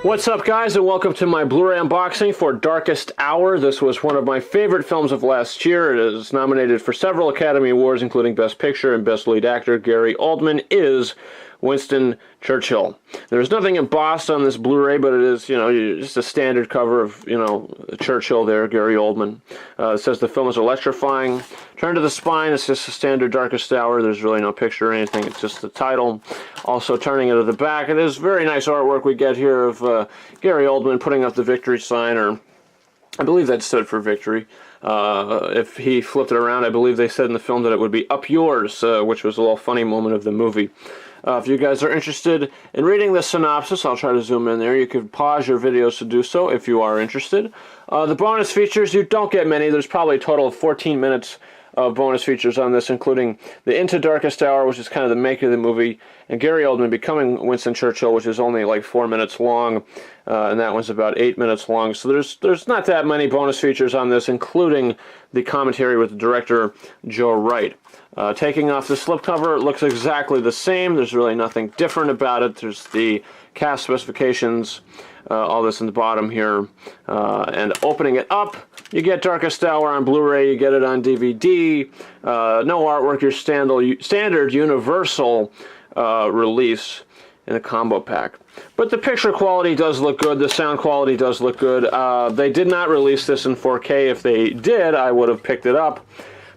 What's up, guys, and welcome to my Blu-ray unboxing for Darkest Hour. This was one of my favorite films of last year. It is nominated for several Academy Awards, including Best Picture and Best Lead Actor. Gary Oldman is Winston Churchill. There's nothing embossed on this Blu-ray, but it is, just a standard cover of, Churchill there, Gary Oldman. It says the film is electrifying. Turn to the spine, it's just a standard Darkest Hour. There's really no picture or anything, it's just the title. Also, turning it to the back, it is very nice artwork we get here of Gary Oldman putting up the victory sign, or I believe that stood for victory. If he flipped it around, I believe they said in the film that it would be up yours, which was a little funny moment of the movie. If you guys are interested in reading the synopsis, I'll try to zoom in there. You can pause your videos to do so if you are interested. The bonus features, you don't get many. There's probably a total of 14 minutes of bonus features on this, including the Into Darkest Hour, which is kind of the make of the movie, and Gary Oldman becoming Winston Churchill, which is only like 4 minutes long, and that one's about 8 minutes long. So there's not that many bonus features on this, including the commentary with the director Joe Wright. Taking off the slipcover, it looks exactly the same. There's really nothing different about it. There's the cast specifications, all this in the bottom here, and opening it up, you get Darkest Hour on Blu-ray, you get it on DVD, no artwork, your standard universal release in a combo pack. But the picture quality does look good, the sound quality does look good. They did not release this in 4K. If they did, I would have picked it up.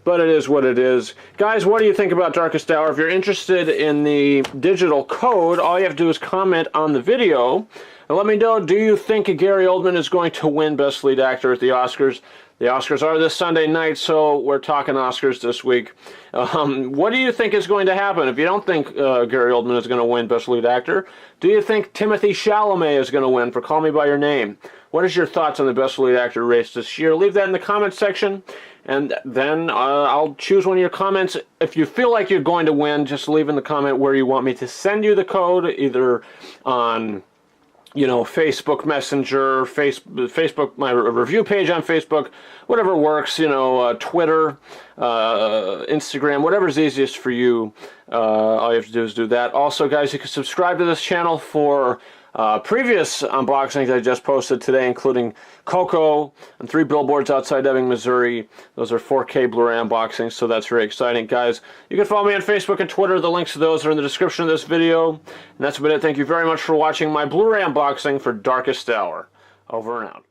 But it is what it is. Guys, what do you think about Darkest Hour? If you're interested in the digital code, all you have to do is comment on the video. And let me know, do you think Gary Oldman is going to win Best Lead Actor at the Oscars? The Oscars are this Sunday night, so we're talking Oscars this week. What do you think is going to happen? If you don't think Gary Oldman is going to win Best Lead Actor, do you think Timothée Chalamet is going to win for Call Me By Your Name? What is your thoughts on the Best Lead Actor race this year? Leave that in the comments section, and then I'll choose one of your comments. If you feel like you're going to win, just leave in the comment where you want me to send you the code, either on Facebook Messenger, Facebook, my review page on Facebook, whatever works, Twitter, Instagram, whatever's easiest for you. All you have to do is do that. Also, guys, you can subscribe to this channel for previous unboxings I just posted today, including Coco and 3 Billboards Outside Ebbing, Missouri. Those are 4K Blu-ray unboxings, so that's very exciting, guys. You can follow me on Facebook and Twitter. The links to those are in the description of this video. And that's about it. Thank you very much for watching my Blu-ray unboxing for Darkest Hour. Over and out.